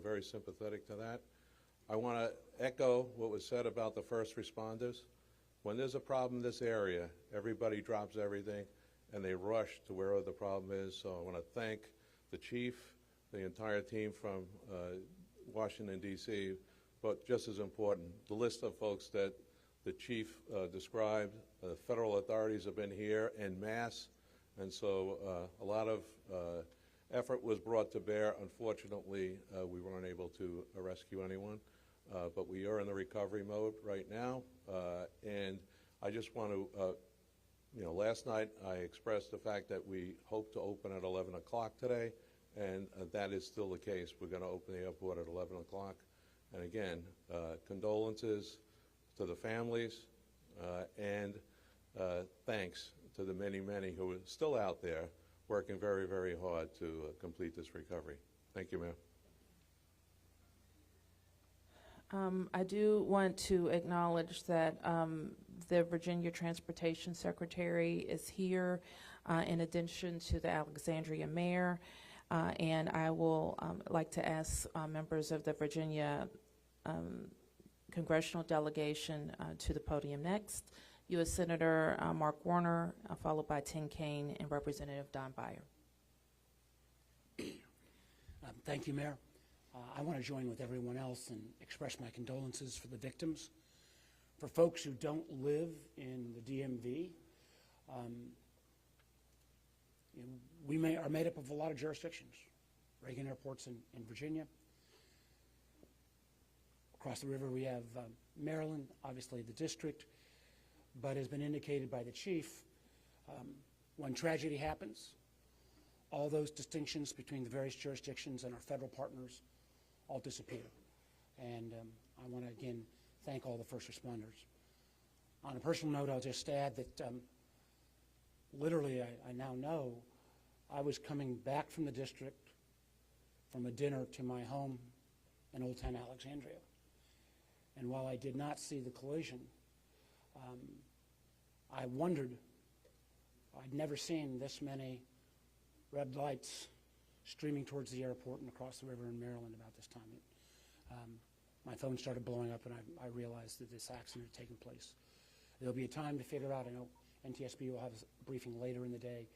very sympathetic to that. I want to echo what was said about the first responders. When there's a problem in this area, everybody drops everything and they rush to wherever the problem is. So I want to thank the chief, the entire team from Washington, D.C., but just as important, the list of folks that the chief described. Federal authorities have been here en masse, and so a lot of effort was brought to bear. Unfortunately, we weren't able to rescue anyone, but we are in the recovery mode right now. And I just want to, last night I expressed the fact that we hope to open at 11 o'clock today, and that is still the case. We're going to open the airport at 11 o'clock. And again, condolences to the families, and thanks to the many, many who are still out there working very, very hard to complete this recovery. Thank you, Mayor. I do want to acknowledge that the Virginia Transportation Secretary is here in addition to the Alexandria Mayor, and I will like to ask members of the Virginia Congressional delegation to the podium next. U.S. Senator Mark Warner, followed by Tim Kaine and Representative Don Beyer. Thank you, Mayor. I want to join with everyone else and express my condolences for the victims. For folks who don't live in the DMV, we are made up of a lot of jurisdictions. Reagan Airport's in Virginia. Across the river we have Maryland, obviously the district, but has been indicated by the chief, when tragedy happens, all those distinctions between the various jurisdictions and our federal partners all disappear. And I want to again thank all the first responders. On a personal note, I'll just add that literally I now know I was coming back from the district from a dinner to my home in Old Town Alexandria. And while I did not see the collision, I wondered, I'd never seen this many red lights streaming towards the airport and across the river in Maryland about this time. My phone started blowing up and I realized that this accident had taken place. There'll be a time to figure out, I know NTSB will have a briefing later in the day,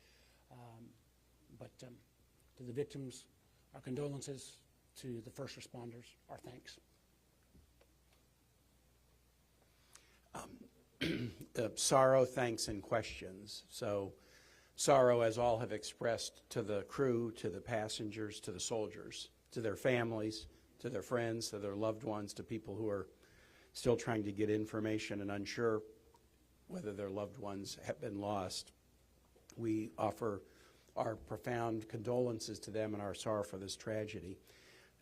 but to the victims, our condolences. To the first responders, our thanks. Sorrow, thanks, and questions. So sorrow, as all have expressed, to the crew, to the passengers, to the soldiers, to their families, to their friends, to their loved ones, to people who are still trying to get information and unsure whether their loved ones have been lost. We offer our profound condolences to them and our sorrow for this tragedy.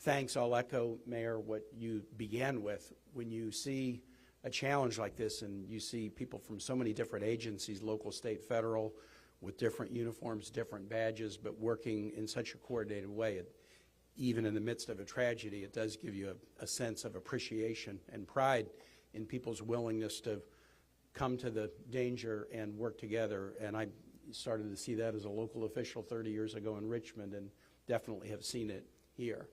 Thanks. I'll echo, Mayor, what you began with. When you see a challenge like this and you see people from so many different agencies, local, state, federal, with different uniforms, different badges, but working in such a coordinated way, even in the midst of a tragedy, it does give you a sense of appreciation and pride in people's willingness to come to the danger and work together. And I started to see that as a local official 30 years ago in Richmond, and definitely have seen it here.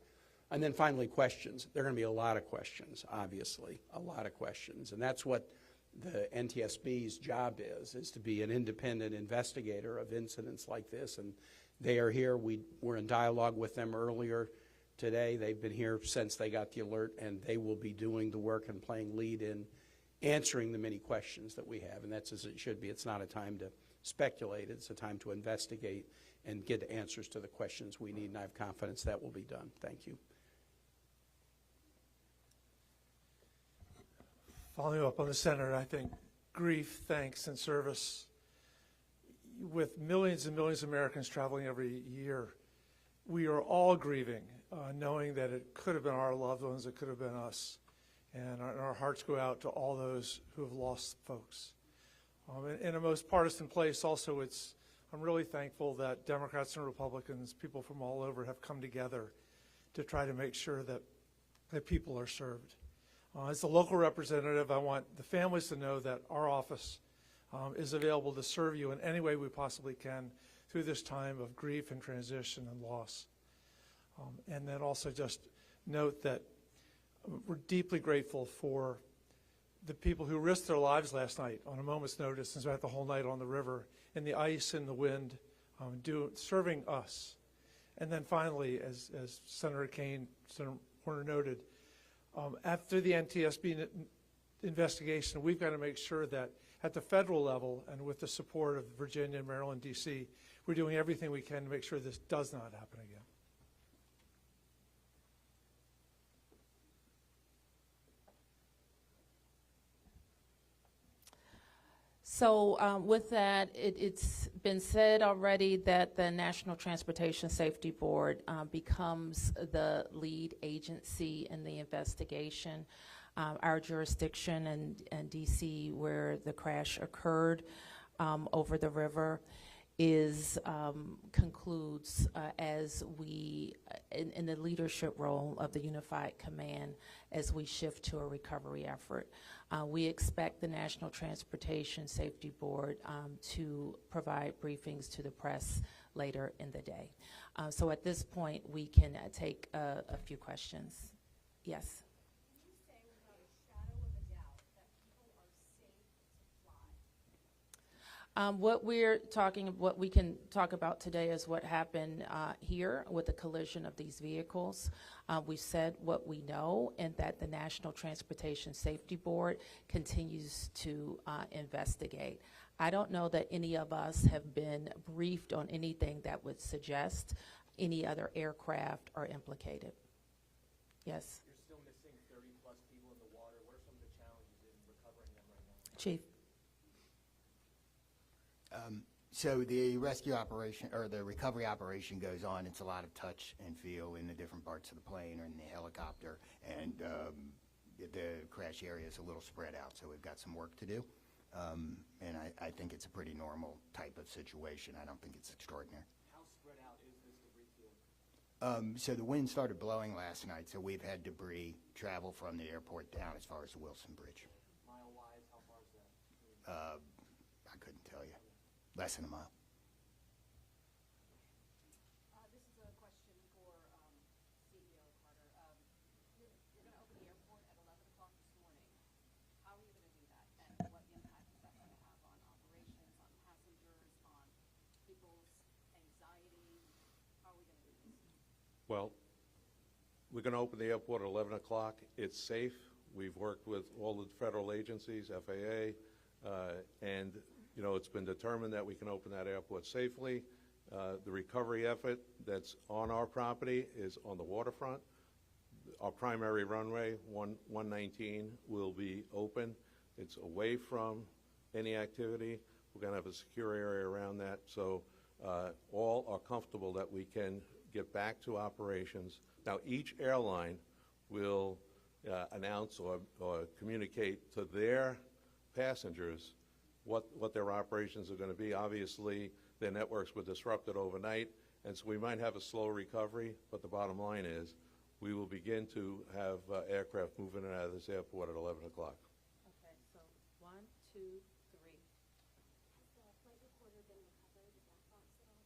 And then finally, questions. There are going to be a lot of questions, obviously, a lot of questions. And that's what the NTSB's job is to be an independent investigator of incidents like this. And they are here. We were in dialogue with them earlier today. They've been here since they got the alert, and they will be doing the work and playing lead in answering the many questions that we have. And that's as it should be. It's not a time to speculate. It's a time to investigate and get answers to the questions we need, and I have confidence that will be done. Thank you. Following up on the Senator, I think grief, thanks, and service, with millions and millions of Americans traveling every year, we are all grieving, knowing that it could have been our loved ones, it could have been us. And our hearts go out to all those who have lost folks. In a most partisan place also, I'm really thankful that Democrats and Republicans, people from all over, have come together to try to make sure that people are served. As the local representative, I want the families to know that our office is available to serve you in any way we possibly can through this time of grief and transition and loss. And then also just note that we're deeply grateful for the people who risked their lives last night on a moment's notice and spent the whole night on the river in the ice and the wind, serving us. And then finally, as Senator Horner noted, after the NTSB investigation, we've got to make sure that at the federal level and with the support of Virginia, Maryland, D.C., we're doing everything we can to make sure this does not happen again. So with that, it's been said already that the National Transportation Safety Board becomes the lead agency in the investigation. Our jurisdiction in D.C., where the crash occurred over the river, concludes as we, in the leadership role of the Unified Command, as we shift to a recovery effort. We expect the National Transportation Safety Board to provide briefings to the press later in the day. So at this point, we can take a few questions. Yes? What we can talk about today is what happened here with the collision of these vehicles. We said what we know, and that the National Transportation Safety Board continues to investigate. I don't know that any of us have been briefed on anything that would suggest any other aircraft are implicated. Yes? You're still missing 30-plus people in the water. What are some of the challenges in recovering them right now? Chief? So the rescue operation, or the recovery operation, goes on. It's a lot of touch and feel in the different parts of the plane or in the helicopter, and the crash area is a little spread out, so we've got some work to do. And I think it's a pretty normal type of situation. I don't think it's extraordinary. How spread out is this debris field? So the wind started blowing last night, so we've had debris travel from the airport down as far as the Wilson Bridge. Mile-wise, how far is that? I couldn't tell you. Less than a mile. This is a question for CEO Carter. You're going to open the airport at 11 o'clock this morning. How are you going to do that? And what impact is that going to have on operations, on passengers, on people's anxiety? How are we going to do this? Well, we're going to open the airport at 11 o'clock. It's safe. We've worked with all the federal agencies, FAA, and you know, it's been determined that we can open that airport safely. The recovery effort that's on our property is on the waterfront. Our primary runway, 119, will be open. It's away from any activity. We're going to have a secure area around that, so all are comfortable that we can get back to operations. Now, each airline will announce or communicate to their passengers what their operations are going to be. Obviously, their networks were disrupted overnight, and so we might have a slow recovery, but the bottom line is we will begin to have aircraft moving in and out of this airport at 11 o'clock. Okay, so 1, 2, 3. Has the flight recorder been recovered? Is that box at all?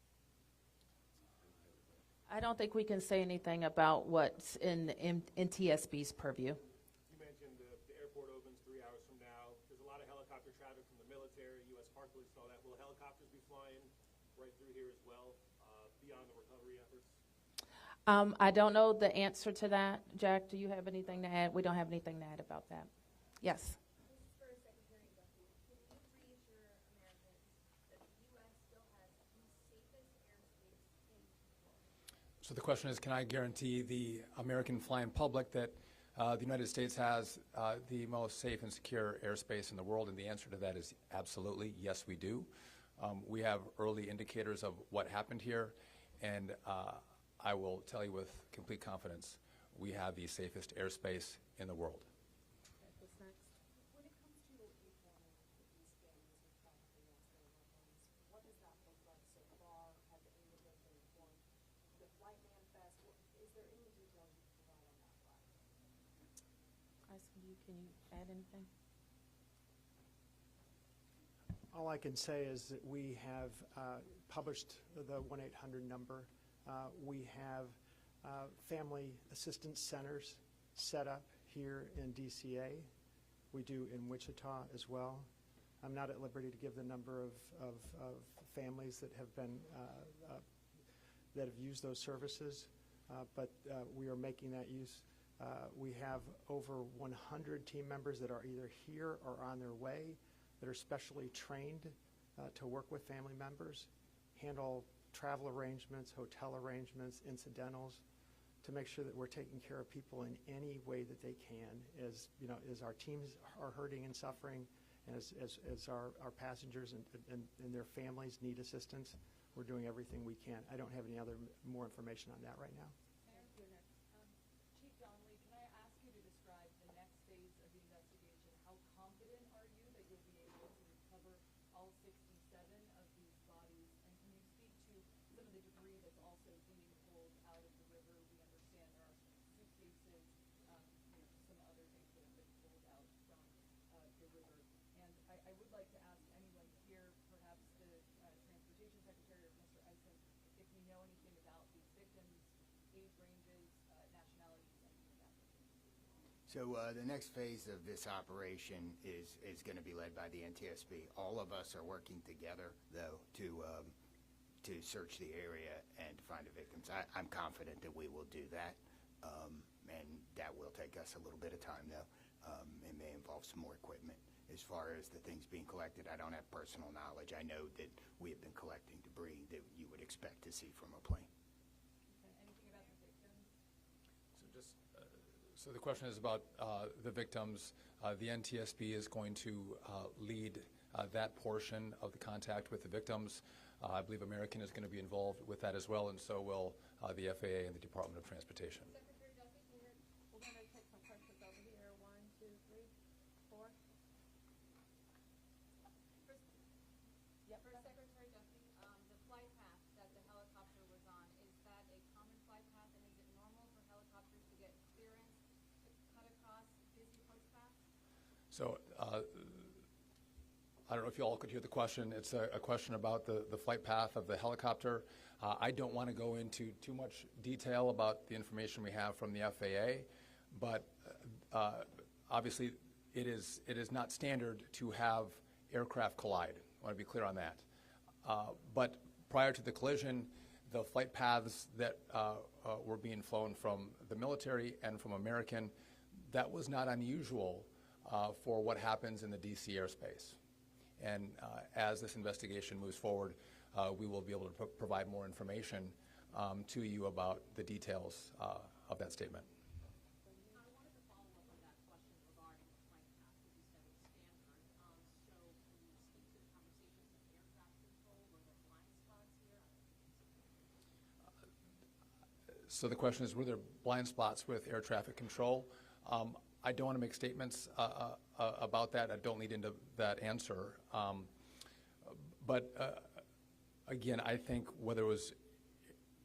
I don't think we can say anything about what's in NTSB's purview. You mentioned the airport opens 3 hours from now. There's a lot of helicopter traffic from the military, U.S. Park Police, and all that. Will helicopters be flying right through here as well, beyond the recovery efforts? I don't know the answer to that. Jack, do you have anything to add? We don't have anything to add about that. Yes. This is for Secretary Duffy. Can you reassure Americans that the U.S. still has the safest airspace in the world? So the question is, can I guarantee the American flying public that the United States has the most safe and secure airspace in the world? And the answer to that is absolutely, yes, we do. We have early indicators of what happened here, and I will tell you with complete confidence, we have the safest airspace in the world. What's next? When it comes to informing these families who tragically lost their loved ones, what does that look like so far? Has any of them been informed? The flight manifest, is there any details you can provide on that flight? Can you add anything? All I can say is that we have published the 1-800 number. We have family assistance centers set up here in DCA. We do in Wichita as well. I'm not at liberty to give the number of families that have been that have used those services, but we are making that use. We have over 100 team members that are either here or on their way that are specially trained to work with family members, handle travel arrangements, hotel arrangements, incidentals, to make sure that we're taking care of people in any way that they can, as you know, as our teams are hurting and suffering, and as our passengers and their families need assistance. We're doing everything we can. I don't have any more information on that right now. Chief Donnelly, can I ask you to describe the next phase of the investigation? How confident are you that you'll be able to recover all 67 of these bodies? And can you speak to some of the debris that's also being pulled out of the river? We understand there are some suitcases, some other things that have been pulled out from the river. And I would like to ask anyone here, perhaps the Transportation Secretary or Mr. Eisen, if you know anything about these victims, age ranges, nationalities, anything of that nature. So the next phase of this operation is going to be led by the NTSB. All of us are working together, though, to search the area and to find the victims. I'm confident that we will do that, and that will take us a little bit of time, though. It may involve some more equipment. As far as the things being collected, I don't have personal knowledge. I know that we have been collecting debris that you would expect to see from a plane. Okay, anything about the victims? So the question is about the victims. The NTSB is going to lead that portion of the contact with the victims. I believe American is going to be involved with that as well, and so will the FAA and the Department of Transportation. Secretary Duffy, we're going to take some questions over here. 1, 2, 3, 4. First, Secretary Duffy, the flight path that the helicopter was on, is that a common flight path, and is it normal for helicopters to get clearance to cut across busy flight paths? So I don't know if you all could hear the question. It's a question about the flight path of the helicopter. I don't want to go into too much detail about the information we have from the FAA, but obviously it is not standard to have aircraft collide. I want to be clear on that. But prior to the collision, the flight paths that were being flown from the military and from American, that was not unusual for what happens in the DC airspace. And as this investigation moves forward, we will be able to provide more information to you about the details of that statement. I wanted to follow up on that question regarding the flight path, because you said it's standard. So can you speak to the conversations with aircraft control? Were there blind spots here? So the question is, were there blind spots with air traffic control? I don't want to make statements about that. I don't lead into that answer. But again, I think whether it was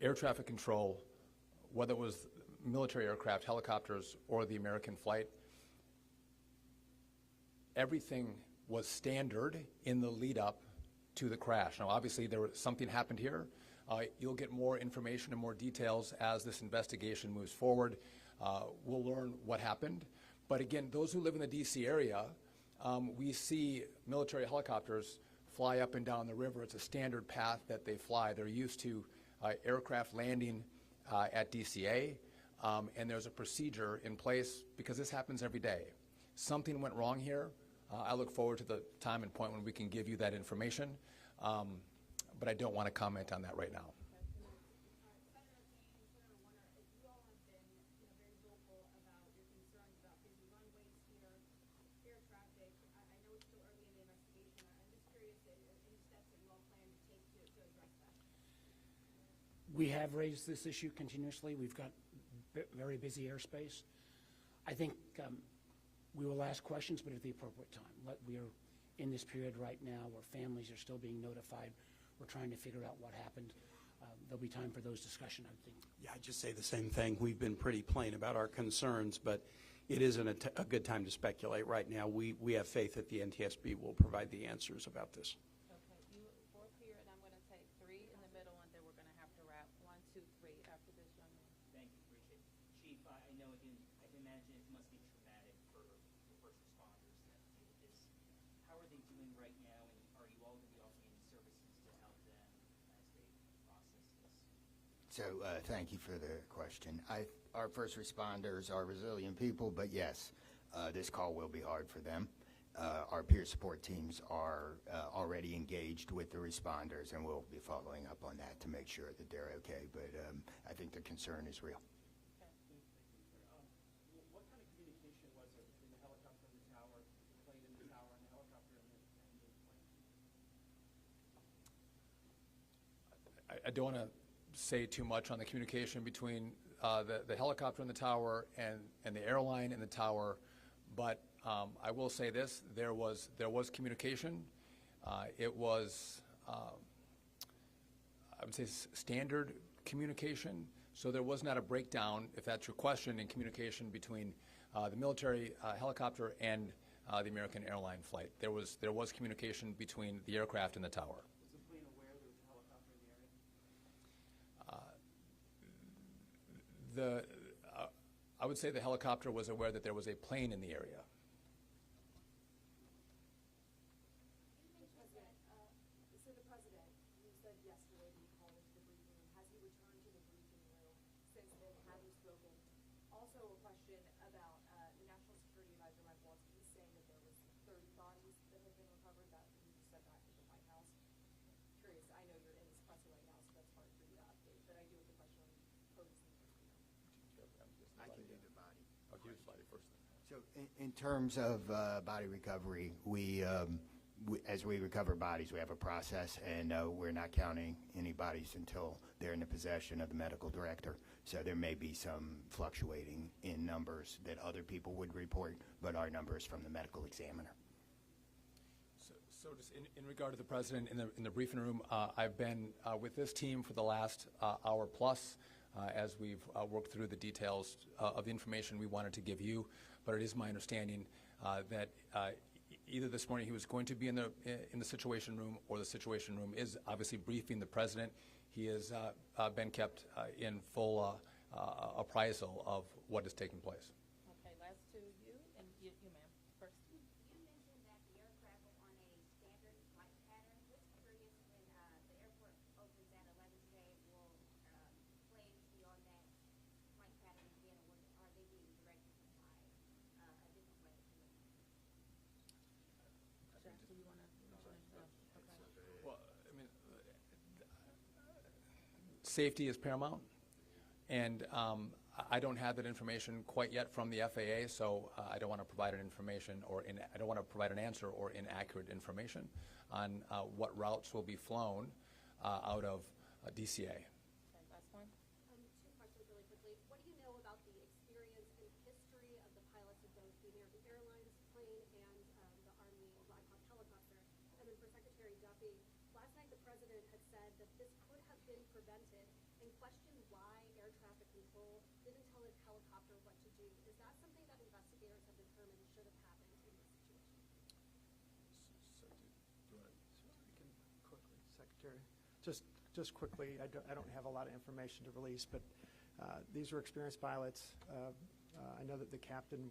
air traffic control, whether it was military aircraft, helicopters, or the American flight, everything was standard in the lead up to the crash. Now, obviously, something happened here. You'll get more information and more details as this investigation moves forward. We'll learn what happened. But again, those who live in the DC area, we see military helicopters fly up and down the river. It's a standard path that they fly. They're used to aircraft landing at DCA, and there's a procedure in place because this happens every day. Something went wrong here. I look forward to the time and point when we can give you that information, but I don't want to comment on that right now. Senator Kane, Senator Warner, you all have been very vocal about your concerns about busy runways here, air traffic. I know it's still early in the investigation. I'm just curious, any steps that you all plan to take to address that? We have raised this issue continuously. We've got very busy airspace. I think we will ask questions, but at the appropriate time. We are in this period right now where families are still being notified. We're trying to figure out what happened. There'll be time for those discussions, I think. Yeah, I'd just say the same thing. We've been pretty plain about our concerns, but it isn't a good time to speculate right now. We have faith that the NTSB will provide the answers about this. Okay, you 4 here, and I'm going to take 3 in the middle, and then we're going to have to wrap. 1, 2, 3 after this young man. Thank So thank you for the question. Our first responders are resilient people, but yes, this call will be hard for them. Our peer support teams are already engaged with the responders, and we'll be following up on that to make sure that they're okay. But I think the concern is real. What kind of communication was there between the helicopter and the tower, the plane and the tower, and the helicopter and the plane? I don't want to say too much on the communication between the helicopter and the tower and the airline and the tower, but I will say this: there was communication. It was, I would say, standard communication. So there was not a breakdown, if that's your question, in communication between the military helicopter and the American Airline flight. There was communication between the aircraft and the tower. Was the plane aware there was a helicopter in the area? I would say the helicopter was aware that there was a plane in the area. So the president, you said yesterday that he called into the briefing room. Has he returned to the briefing room since then? Have you spoken? Also a question about the National Security Advisor, Mike Waltz. He's saying that there was 30 bodies that have been recovered. That he said that at the White House. Curious. I know you're in this press right now, so that's hard for you to update. But I do have a question on posing. I can do the body. I'll give you the body first. So in terms of body recovery, as we recover bodies, we have a process, and we're not counting any bodies until they're in the possession of the medical director. So there may be some fluctuating in numbers that other people would report, but our numbers from the medical examiner. So just in regard to the president, in the briefing room, I've been with this team for the last hour plus as we've worked through the details of the information we wanted to give you. But it is my understanding that either this morning he was going to be in the Situation Room, or the Situation Room is obviously briefing the president. He has been kept in full appraisal of what is taking place. Okay, last two, you and you ma'am, first. You mentioned that the aircraft were on a standard flight pattern. Just curious, when the airport opens at 11 today, will planes be on that flight pattern again, or are they being directed to fly a different way? Jack, do you want to mention it? Okay. Well, I mean, safety is paramount, and I don't have that information quite yet from the FAA, so I don't want to provide an information I don't want to provide an answer or inaccurate information on what routes will be flown out of DCA. Okay, last one. Two questions really quickly. What do you know about the experience and history of the pilots of both the American Airlines plane and the Army Black Hawk helicopter? And then for Secretary Duffy, last night the president had said that this could have been prevented and questioned why air traffic control didn't tell his helicopter what to do. Is that something that investigators have determined should have happened in this situation? Secretary, just quickly, I don't have a lot of information to release, but these were experienced pilots. I know that the captain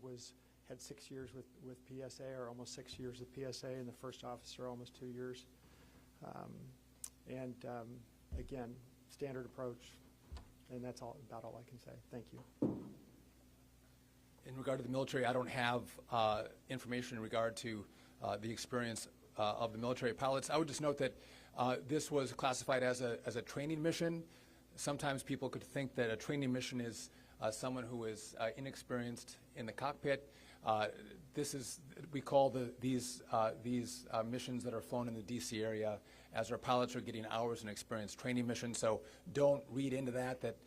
had 6 years with PSA, or almost 6 years with PSA, and the first officer almost 2 years. Again, standard approach, and that's about all I can say. Thank you. In regard to the military, I don't have information in regard to the experience of the military pilots. I would just note that this was classified as a training mission. Sometimes people could think that a training mission is someone who is inexperienced in the cockpit. We call these missions that are flown in the DC area as our pilots are getting hours in experience training missions. So don't read into that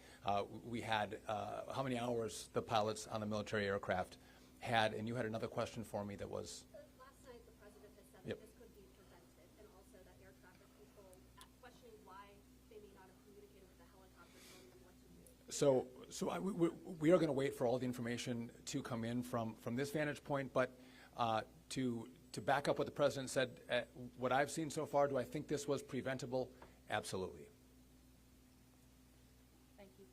we had how many hours the pilots on the military aircraft had. And you had another question for me that was. Last night the president had said Yep. that this could be prevented, and also that air traffic control, questioning why they may not have communicated with the helicopter, telling them what to do. We are going to wait for all the information to come in from this vantage point, but to back up what the president said, what I've seen so far, do I think this was preventable? Absolutely. Thank you.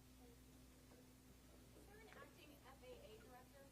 Is there an acting FAA director?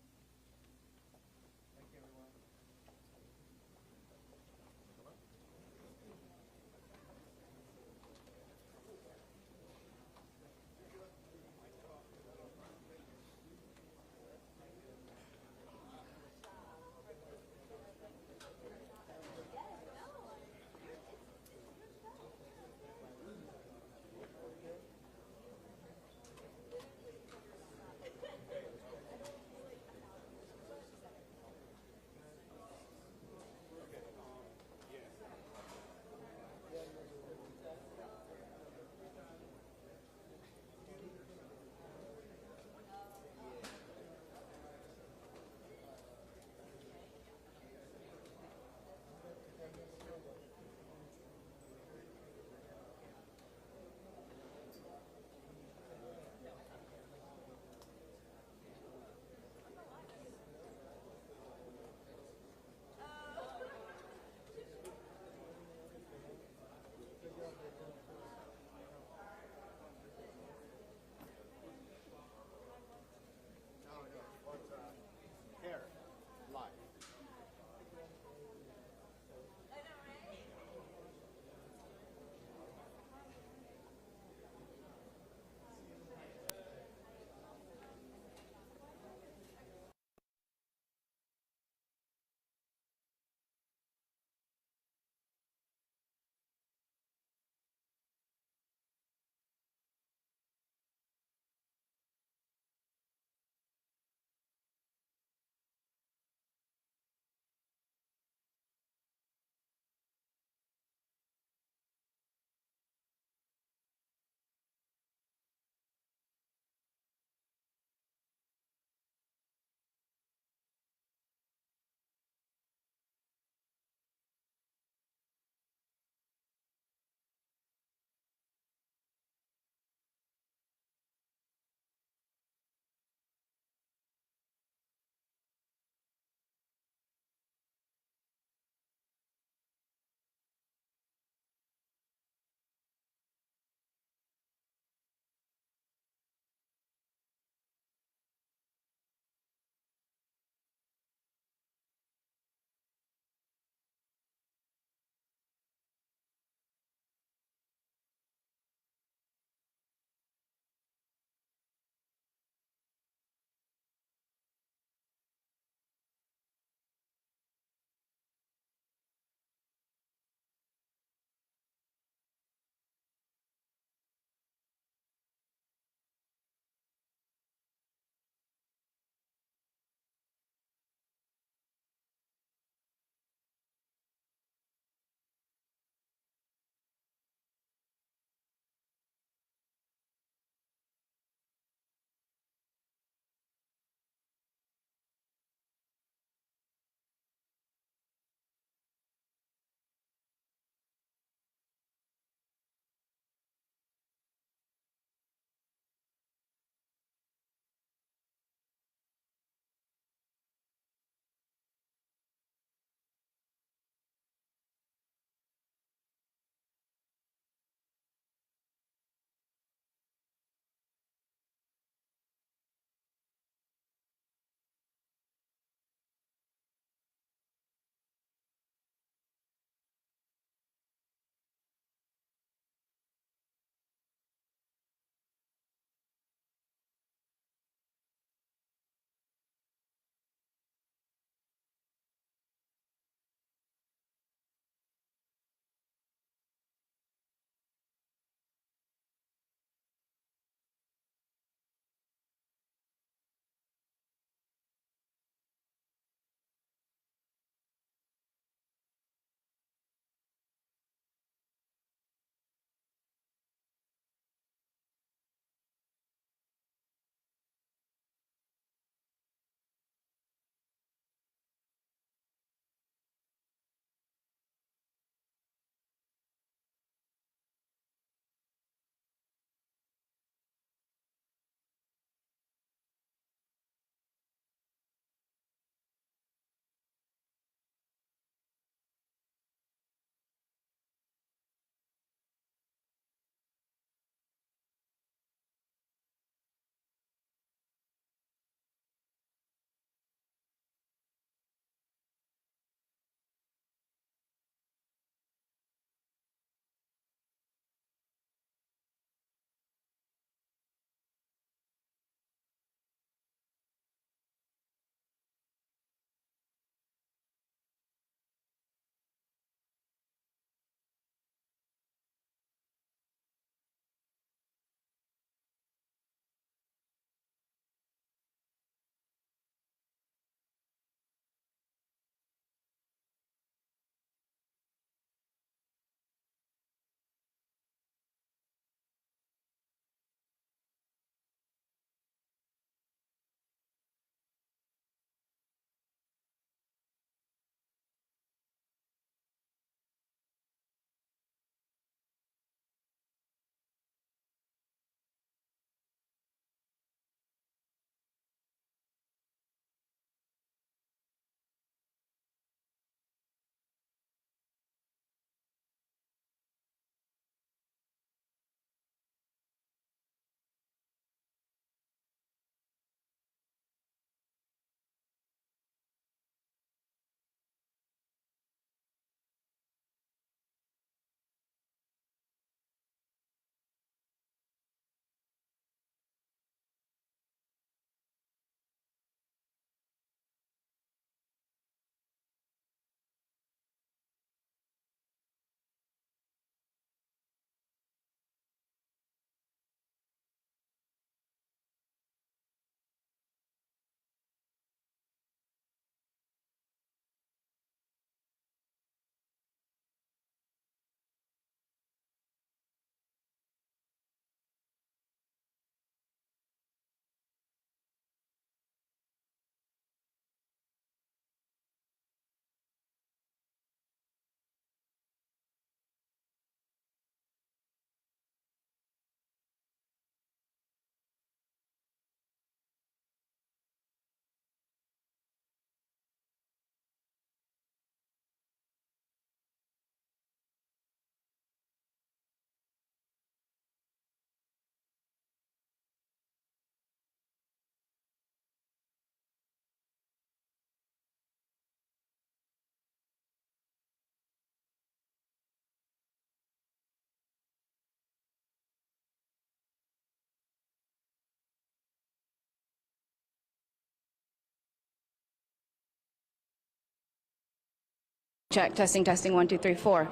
Check, testing, 1, 2, 3, 4.